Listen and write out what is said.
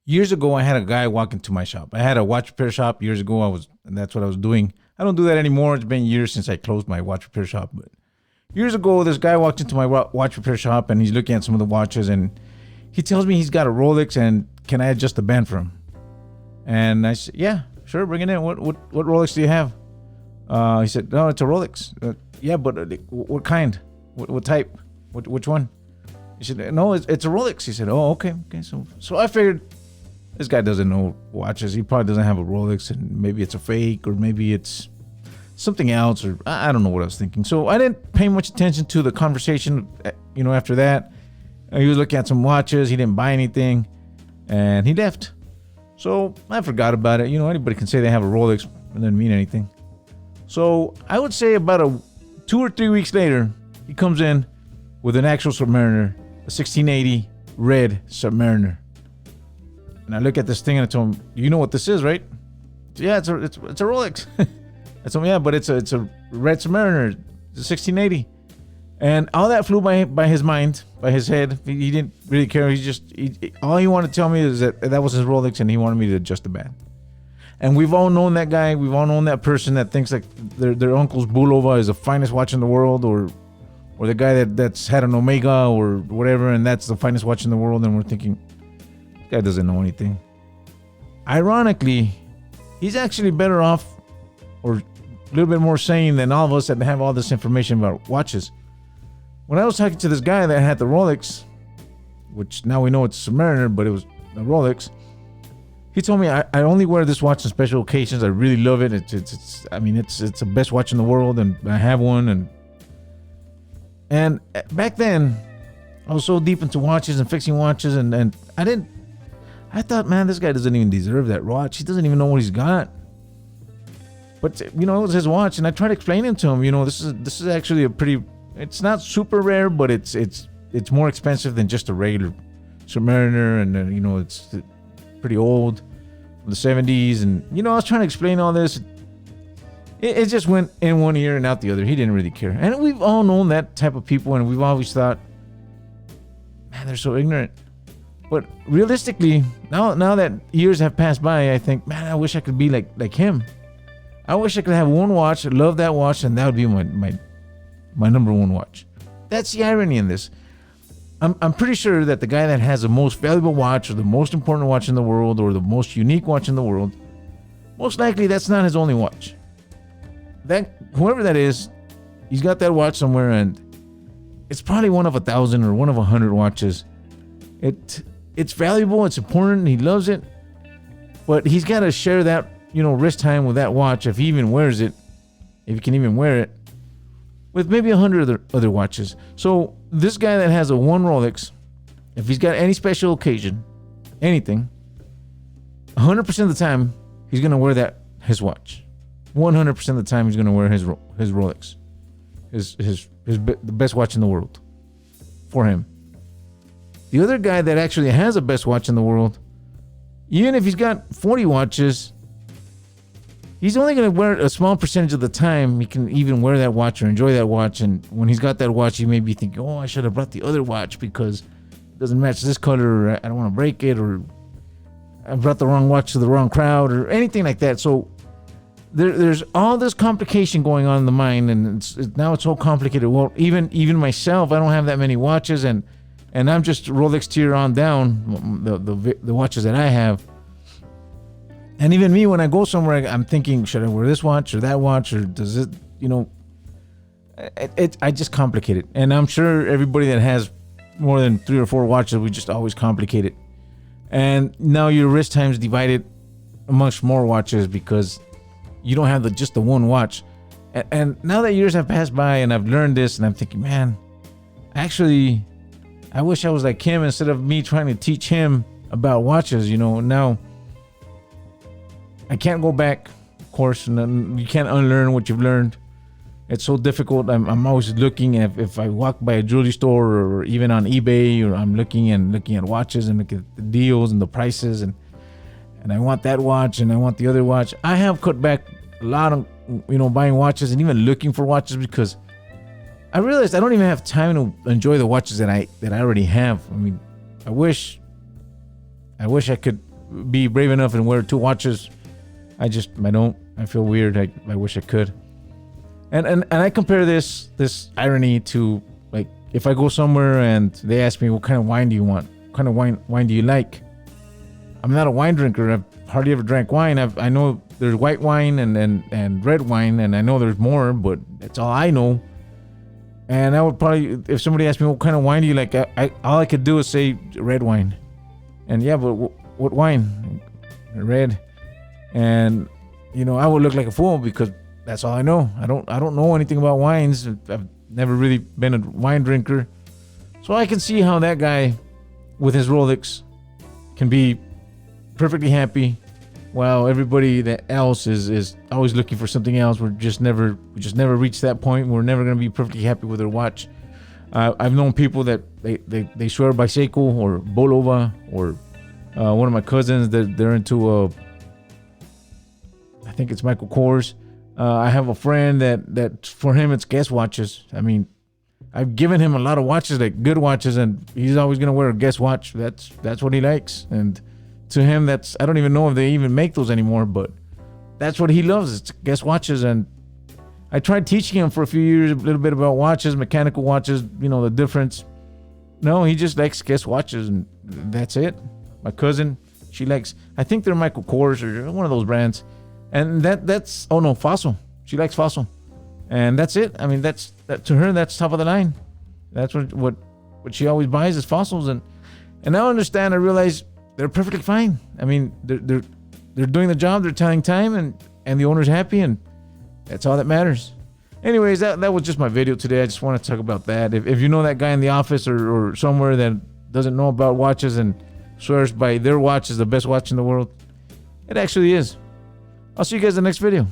Years ago, I had a guy walk into my shop. I had a watch repair shop years ago. And that's what I was doing. I don't do that anymore. It's been years since I closed my watch repair shop. But years ago, this guy walked into my watch repair shop and he's looking at some of the watches and he tells me he's got a Rolex and can I adjust the band for him? And I said, yeah, sure, bring it in. What Rolex do you have? He said, no, it's a Rolex. Yeah, but what kind? What type? Which one? He said, no, it's a Rolex. He said, oh, okay. So I figured this guy doesn't know watches. He probably doesn't have a Rolex, and maybe it's a fake, or maybe it's something else, or I don't know what I was thinking. So I didn't pay much attention to the conversation. After that, he was looking at some watches. He didn't buy anything, and he left. So I forgot about it. Anybody can say they have a Rolex. It doesn't mean anything. So I would say about 2 or 3 weeks later, he comes in with an actual Submariner, a 1680 red Submariner. And I look at this thing and I told him, you know what this is, right? Yeah, it's a Rolex. I told him, yeah, but it's a red Submariner, it's a 1680. And all that flew by his mind, by his head. He didn't really care. All he wanted to tell me is that was his Rolex and he wanted me to adjust the band. And we've all known that guy. We've all known that person that thinks like their uncle's Bulova is the finest watch in the world, or the guy that's had an Omega or whatever, and that's the finest watch in the world. And we're thinking, this guy doesn't know anything. Ironically, he's actually better off, or a little bit more sane than all of us that have all this information about watches. When I was talking to this guy that had the Rolex, which now we know it's a Submariner, but it was a Rolex. He told me I only wear this watch on special occasions. I really love it. It's the best watch in the world, and I have one. And back then, I was so deep into watches and fixing watches, and I thought, man, this guy doesn't even deserve that watch. He doesn't even know what he's got. But it was his watch, and I tried explaining to him, this is actually a pretty. It's not super rare, but it's more expensive than just a regular Submariner, and it's pretty old. The 70s, and I was trying to explain all this. It just went in one ear and out the other. He didn't really care, and we've all known that type of people, and we've always thought, man, they're so ignorant. But realistically, now that years have passed by, I think, man, I wish I could be like him. I wish I could have one watch, love that watch, and that would be my number one watch. That's the irony in this. I'm pretty sure that the guy that has the most valuable watch, or the most important watch in the world, or the most unique watch in the world, most likely that's not his only watch. That whoever that is, he's got that watch somewhere, and it's probably one of 1,000 or one of 100 watches. It's valuable, it's important, he loves it, but he's got to share that wrist time with that watch, if he even wears it, if he can even wear it, with maybe 100 other watches. So this guy that has a one Rolex, if he's got any special occasion, anything, 100% of the time he's gonna wear his watch. 100% of the time he's gonna wear his Rolex, the best watch in the world, for him. The other guy that actually has the best watch in the world, even if he's got 40 watches, he's only going to wear it a small percentage of the time. He can even wear that watch or enjoy that watch. And when he's got that watch, he may be thinking, oh, I should have brought the other watch because it doesn't match this color, or I don't want to break it, or I brought the wrong watch to the wrong crowd, or anything like that. So there's all this complication going on in the mind, and now it's so complicated. Well, even myself, I don't have that many watches, and I'm just Rolex tier on down, the watches that I have. And even me, when I go somewhere, I'm thinking, should I wear this watch or that watch, or does it, I just complicate it. And I'm sure everybody that has more than 3 or 4 watches, we just always complicate it. And now your wrist time's divided amongst more watches because you don't have just the one watch. And now that years have passed by and I've learned this, and I'm thinking, man, actually, I wish I was like him, instead of me trying to teach him about watches. Now I can't go back, of course, and you can't unlearn what you've learned. It's so difficult. I'm always looking if I walk by a jewelry store or even on eBay, or I'm looking at watches and look at the deals and the prices, and I want that watch and I want the other watch. I have cut back a lot on buying watches and even looking for watches, because I realized I don't even have time to enjoy the watches that I already have. I mean, I wish I could be brave enough and wear 2 watches. I don't. I feel weird. I wish I could. And I compare this irony to, like, if I go somewhere and they ask me, what kind of wine do you want? What kind of wine do you like? I'm not a wine drinker. I've hardly ever drank wine. I know there's white wine and red wine, and I know there's more, but that's all I know. And I would probably, if somebody asked me what kind of wine do you like, all I could do is say red wine. And yeah, but what wine? Red. And I would look like a fool because that's all I know. I don't know anything about wines. I've never really been a wine drinker. So I can see how that guy with his Rolex can be perfectly happy while everybody else is always looking for something else. We just never reach that point. We're never going to be perfectly happy with their watch. I've known people that they swear by Seiko or Bulova, or one of my cousins that they're into I think it's Michael Kors. I have a friend that for him it's Guess watches. I mean, I've given him a lot of watches, like good watches, and he's always gonna wear a Guess watch. That's what he likes, and to him, I don't even know if they even make those anymore, but that's what he loves. It's Guess watches. And I tried teaching him for a few years a little bit about watches, mechanical watches, the difference. No, he just likes Guess watches, and that's it. My cousin, she likes, I think they're Michael Kors or one of those brands. And that's Fossil. She likes Fossil, and that's it. I mean, that to her, that's top of the line. That's what she always buys is Fossils, and I understand. I realize they're perfectly fine. I mean, they're doing the job. They're telling time, and the owner's happy, and that's all that matters. Anyways, that was just my video today. I just want to talk about that. If you know that guy in the office or somewhere that doesn't know about watches and swears by their watch is the best watch in the world, it actually is. I'll see you guys in the next video.